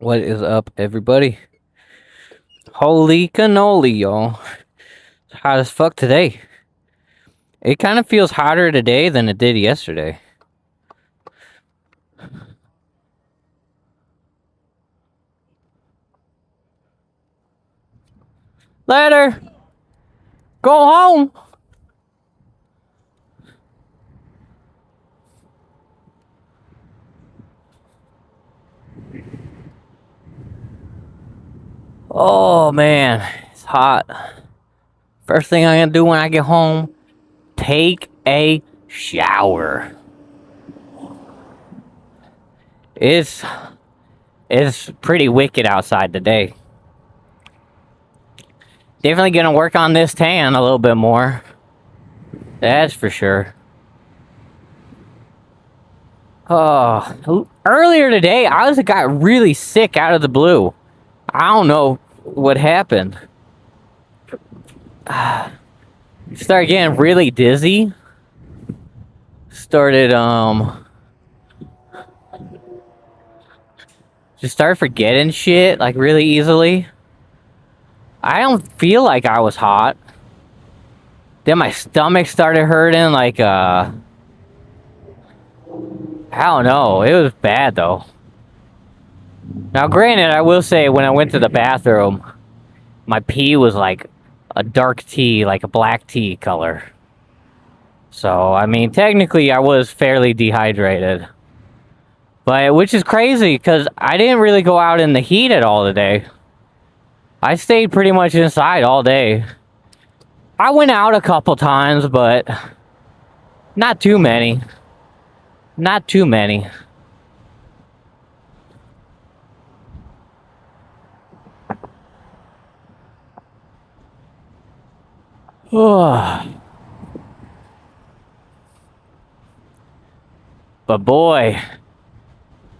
What is up, everybody? Holy cannoli, y'all. It's hot as fuck today. It kind of feels hotter today than it did yesterday. Later! Go home! Oh, man. It's hot. First thing I'm gonna do when I get home, take a shower. It's pretty wicked outside today. Definitely gonna work on this tan a little bit more. That's for sure. Oh, earlier today, I got really sick out of the blue. I don't know what happened. Started getting really dizzy. Just started forgetting shit like really easily. I don't feel like I was hot. Then my stomach started hurting I don't know. It was bad though. Now granted, I will say when I went to the bathroom, my pee was like a dark tea, like a black tea color. So, I mean, technically I was fairly dehydrated. But, which is crazy, because I didn't really go out in the heat at all today. I stayed pretty much inside all day. I went out a couple times, but not too many. Not too many. But boy,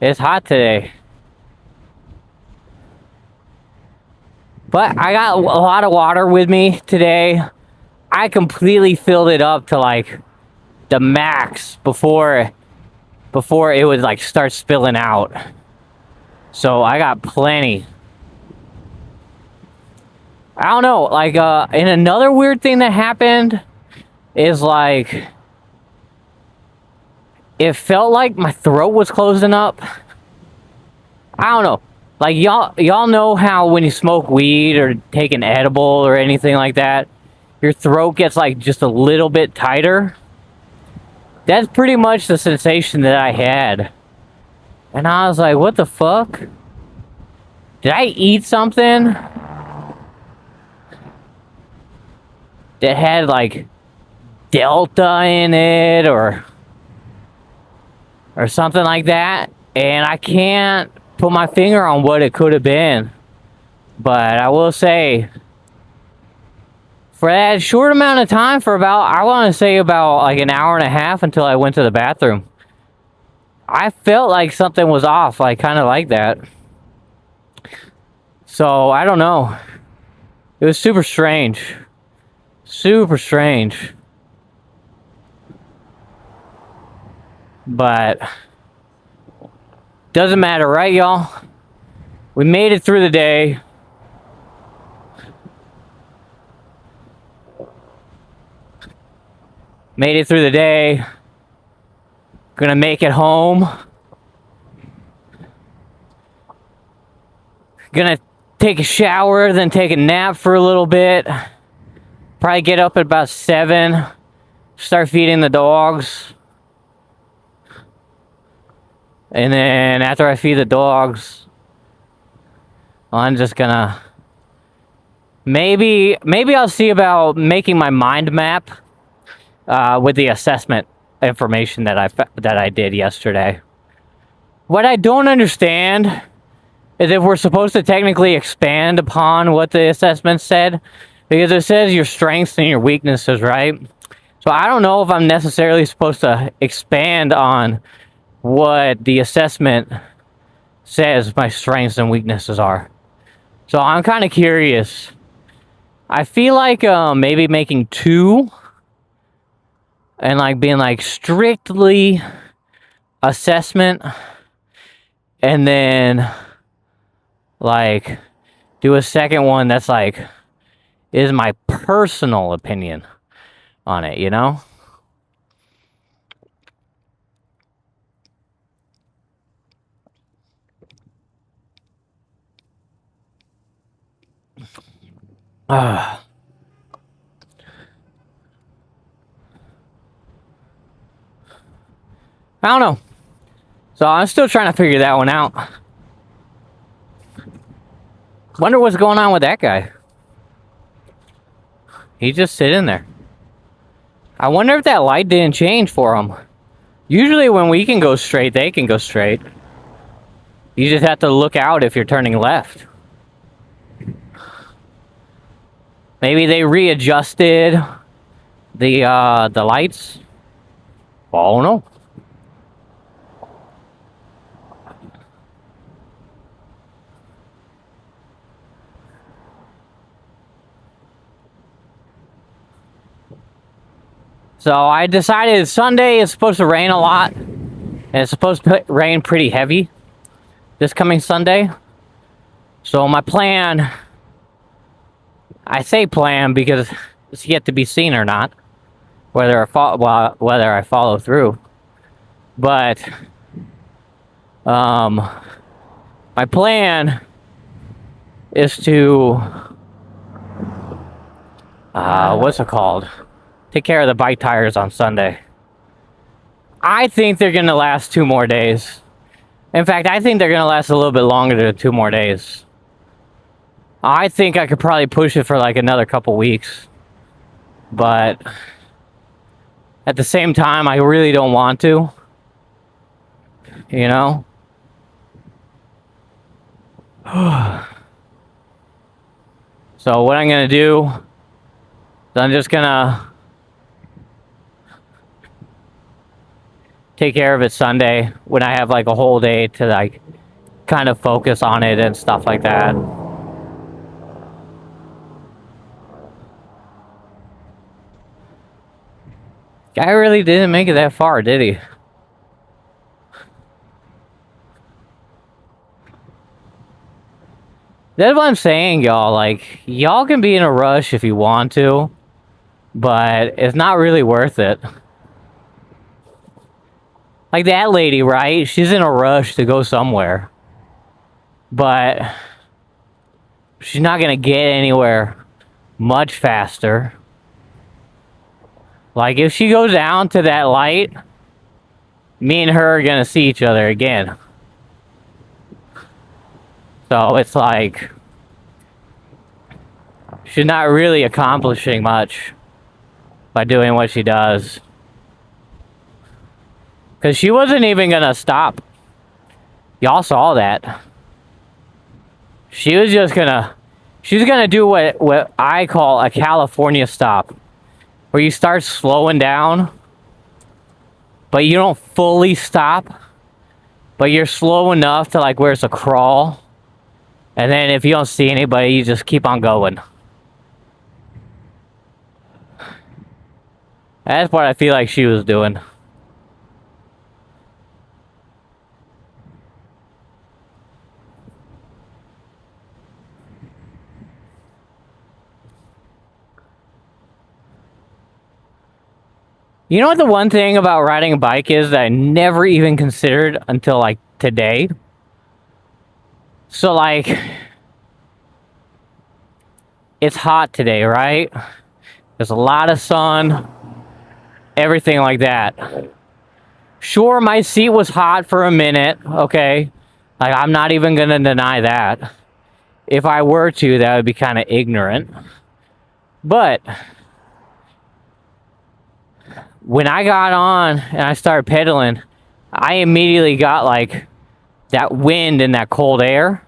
it's hot today. But I got a lot of water with me today. I completely filled it up to like the max before it would like start spilling out. So I got plenty. I don't know, like and another weird thing that happened is like it felt like my throat was closing up. I don't know. Like y'all know how when you smoke weed or take an edible or anything like that, your throat gets like just a little bit tighter. That's pretty much the sensation that I had. And I was like, what the fuck? Did I eat something that had like Delta in it or something like that? And I can't put my finger on what it could have been. But I will say, for that short amount of time, for about, I want to say about like an hour and a half until I went to the bathroom, I felt like something was off, like kind of like that. So, I don't know. It was super strange. Super strange. But doesn't matter, right, y'all? We made it through the day. Made it through the day. Gonna make it home. Gonna take a shower, then take a nap for a little bit. Probably get up at about 7. Start feeding the dogs. And then after I feed the dogs, I'm just gonna maybe I'll see about making my mind map with the assessment information that I did yesterday. What I don't understand is if we're supposed to technically expand upon what the assessment said, because it says your strengths and your weaknesses, right? So I don't know if I'm necessarily supposed to expand on what the assessment says my strengths and weaknesses are. So I'm kind of curious. I feel like maybe making 2 and like being like strictly assessment, and then like do a second one that's like is my personal opinion on it, you know? I don't know. So I'm still trying to figure that one out. Wonder what's going on with that guy. He just sitting there. I wonder if that light didn't change for him. Usually when we can go straight, they can go straight. You just have to look out if you're turning left. Maybe they readjusted the lights. I don't know. So I decided Sunday is supposed to rain a lot. And it's supposed to rain pretty heavy this coming Sunday. So my plan, I say plan because it's yet to be seen or not, whether I follow through. But my plan is to what's it called? Take care of the bike tires on Sunday. I think they're gonna last 2 more days. In fact, I think they're gonna last a little bit longer than 2 more days. I think I could probably push it for like another couple weeks. But at the same time, I really don't want to. You know? So what I'm gonna do is I'm just gonna take care of it Sunday when I have like a whole day to like kind of focus on it and stuff like that. Guy really didn't make it that far, did he? That's what I'm saying, y'all. Like, y'all can be in a rush if you want to, but it's not really worth it. Like that lady, right? She's in a rush to go somewhere. But she's not going to get anywhere much faster. Like, if she goes down to that light, me and her are going to see each other again. So it's like, she's not really accomplishing much by doing what she does. Because she wasn't even going to stop. Y'all saw that. She was just going to... She's going to do what I call a California stop. Where you start slowing down. But you don't fully stop. But you're slow enough to like where it's a crawl. And then if you don't see anybody, you just keep on going. That's what I feel like she was doing. You know what the one thing about riding a bike is that I never even considered until like today? So like, it's hot today, right? There's a lot of sun, everything like that. Sure, my seat was hot for a minute, okay? Like, I'm not even gonna deny that. If I were to, that would be kind of ignorant. But when I got on and I started pedaling, I immediately got like that wind and that cold air.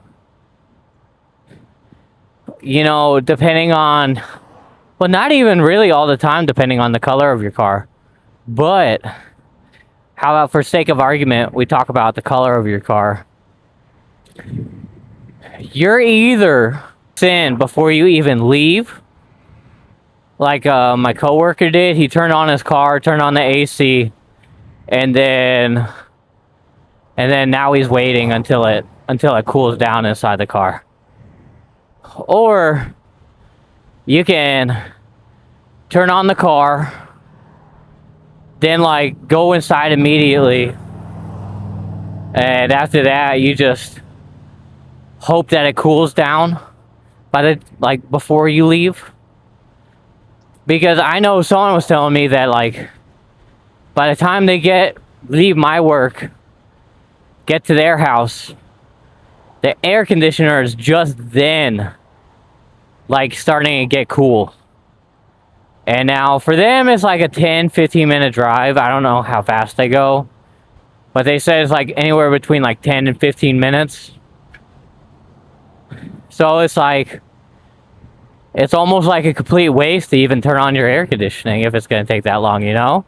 You know, depending on, well, not even really all the time, depending on the color of your car. But how about, for sake of argument, we talk about the color of your car. You're either in before you even leave, like my coworker did. He turned on his car, turned on the AC, and then now he's waiting until it until it cools down inside the car. Or you can turn on the car, then like go inside immediately, and after that you just hope that it cools down by the like before you leave. Because I know someone was telling me that like by the time they leave my work, get to their house, the air conditioner is just then like starting to get cool. And now for them it's like a 10-15 minute drive. I don't know how fast they go, but they said it's like anywhere between like 10 and 15 minutes. So it's like it's almost like a complete waste to even turn on your air conditioning if it's going to take that long, you know?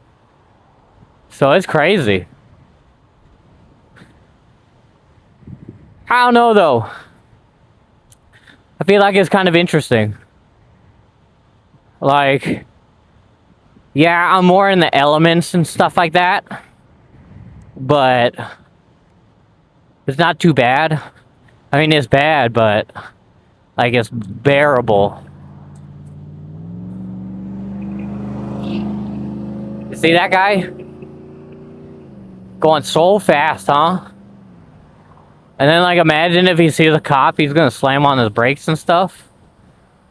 So it's crazy. I don't know though. I feel like it's kind of interesting. Like, yeah, I'm more in the elements and stuff like that, but it's not too bad. I mean, it's bad, but like it's bearable. You see that guy? Going so fast, huh? And then, like, imagine if he sees a cop, he's gonna slam on his brakes and stuff.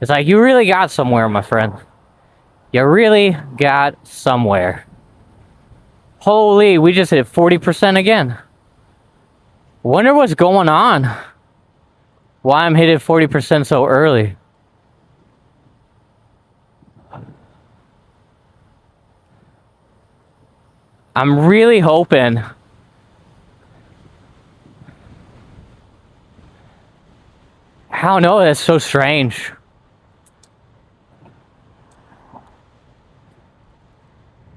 It's like, you really got somewhere, my friend. You really got somewhere. Holy, we just hit 40% again. Wonder what's going on. Why I'm hitting 40% so early. I'm really hoping I don't know, that's so strange.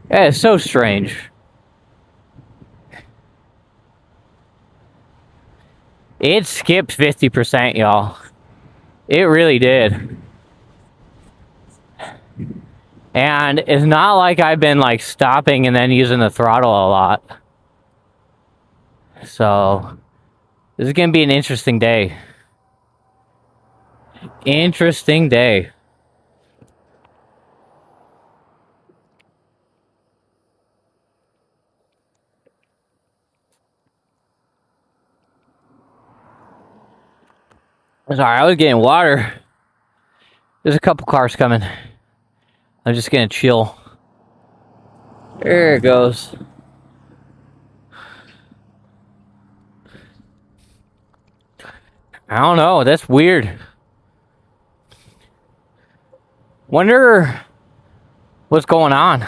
Yeah, it's so strange. It skipped 50%, y'all. It really did. And it's not like I've been like stopping and then using the throttle a lot. So this is gonna be an interesting day. Interesting day. Sorry, I was getting water. There's a couple cars coming. I'm just gonna chill. There it goes. I don't know. That's weird. Wonder what's going on.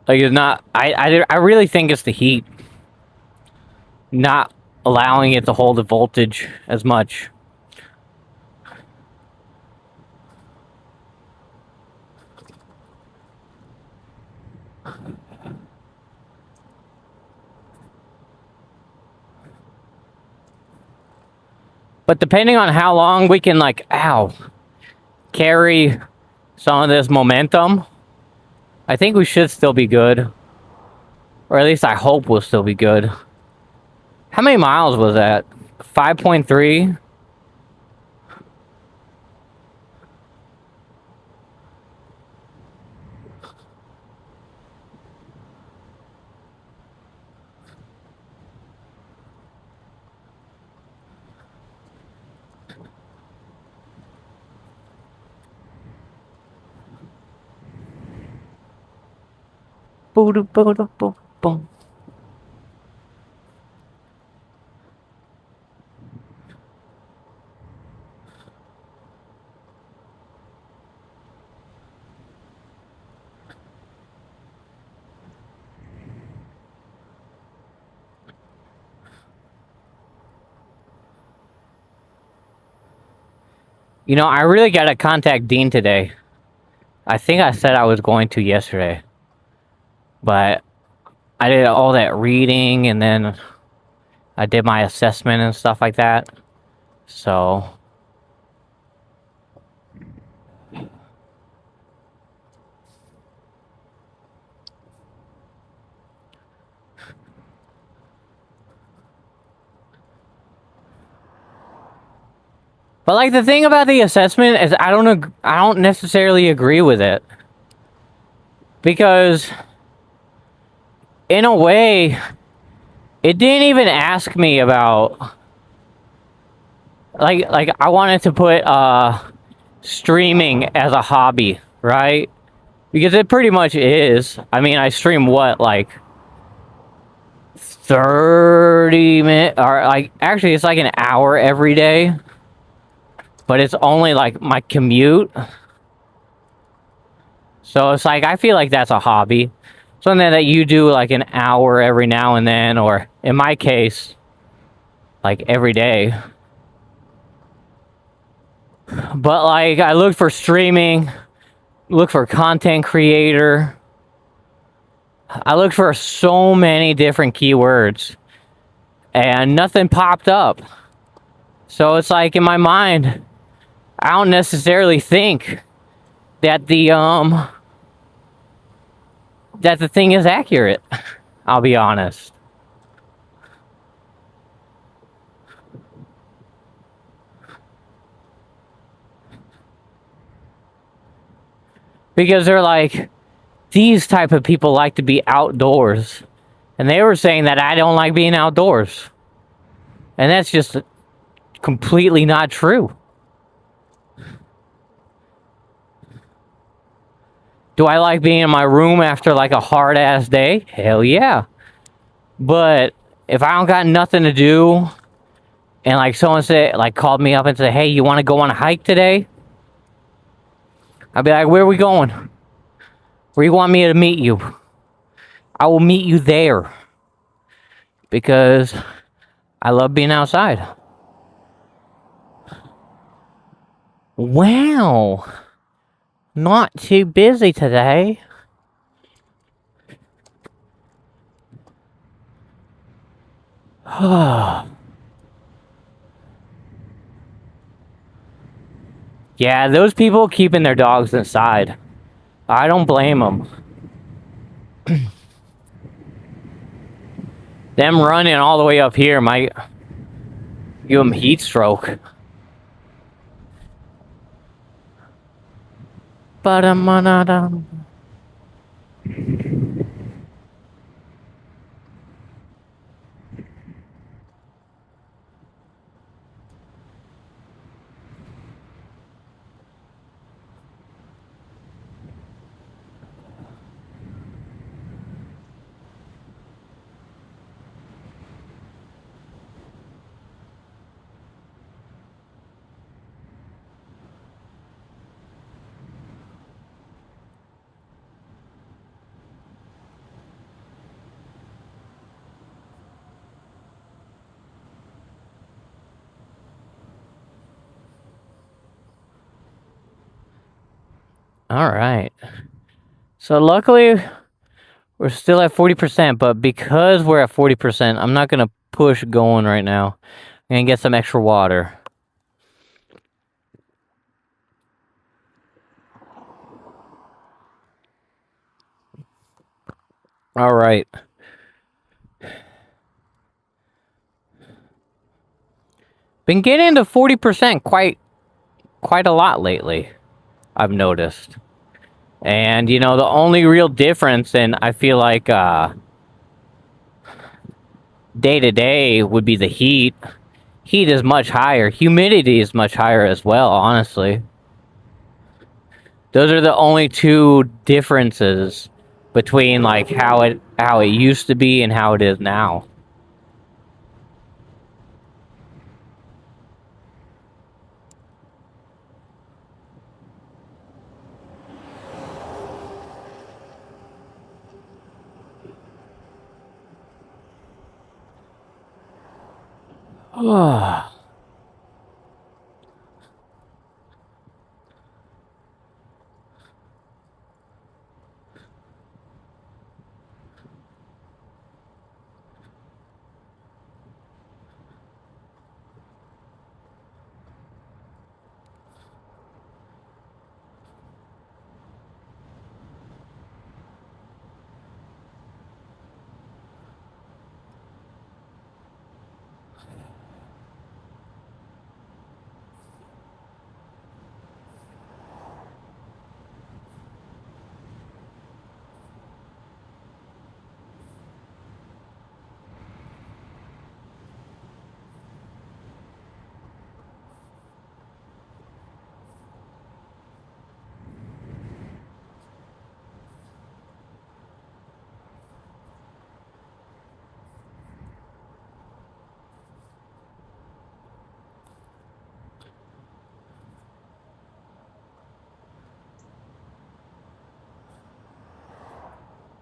Like, it's not. I really think it's the heat, not allowing it to hold the voltage as much. But depending on how long we can, like, carry some of this momentum, I think we should still be good. Or at least I hope we'll still be good. How many miles was that? 5.3? Boom, boom, boom, boom. You know, I really gotta contact Dean today. I think I said I was going to yesterday. But I did all that reading and then I did my assessment and stuff like that. So But like the thing about the assessment is I don't necessarily agree with it. Because in a way, it didn't even ask me about like I wanted to put streaming as a hobby, right? Because it pretty much is. I mean, I stream what, like 30 minutes, or like actually it's like an hour every day, but it's only like my commute. So it's like I feel like that's a hobby. Something that you do like an hour every now and then, or in my case, like every day. But like I look for streaming, look for content creator. I looked for so many different keywords and nothing popped up. So it's like in my mind, I don't necessarily think that the thing is accurate. I'll be honest. Because they're like, these type of people like to be outdoors. And they were saying that I don't like being outdoors. And that's just completely not true. Do I like being in my room after like a hard ass day? Hell yeah. But if I don't got nothing to do and like someone said, like called me up and said, hey, you want to go on a hike today? I'd be like, where are we going? Where you want me to meet you? I will meet you there. Because I love being outside. Wow. Not too busy today. Yeah, those people keeping their dogs inside. I don't blame them. Them running all the way up here might give them heat stroke. Ba-dum-ba-da-dum. All right. So luckily, we're still at 40%, but because we're at 40%, I'm not going to push going right now. I'm going to get some extra water. All right. Been getting to 40% quite a lot lately, I've noticed. And, you know, the only real difference, and I feel like day to day would be the heat. Heat is much higher. Humidity is much higher as well, honestly. Those are the only two differences between like how it used to be and how it is now.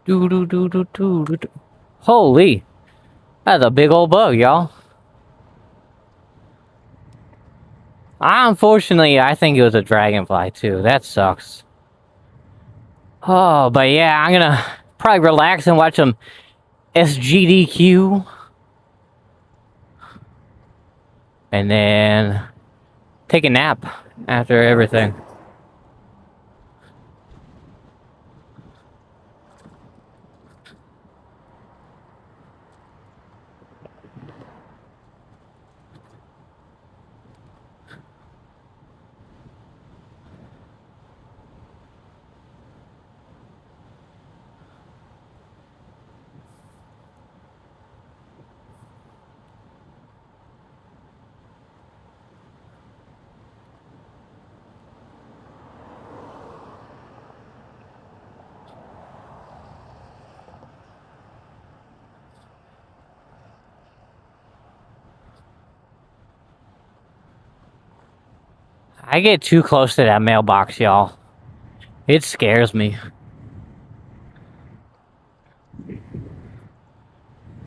Do do do do do do. Holy, that's a big old bug, y'all. Unfortunately, I think it was a dragonfly too. That sucks. Oh, but yeah, I'm gonna probably relax and watch some SGDQ, and then take a nap after everything. I get too close to that mailbox, y'all. It scares me.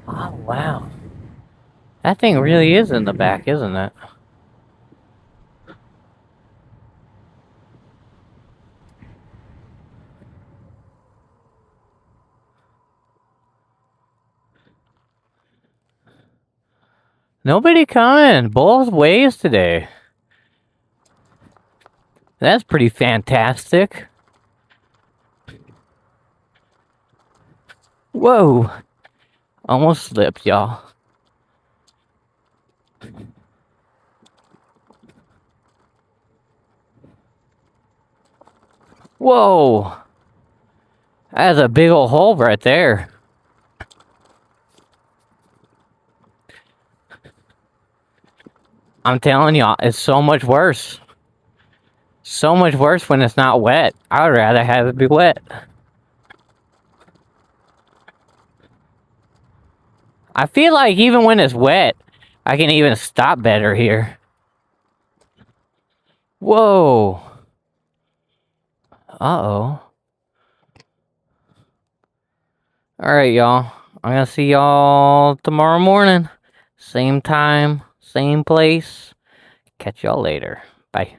Oh, wow. That thing really is in the back, isn't it? Nobody coming both ways today. That's pretty fantastic. Whoa. Almost slipped, y'all. Whoa. That's a big old hole right there. I'm telling y'all, it's so much worse. So much worse when it's not wet. I would rather have it be wet. I feel like even when it's wet, I can even stop better here. Whoa. Uh-oh. Alright, y'all. I'm gonna see y'all tomorrow morning. Same time, same place. Catch y'all later. Bye.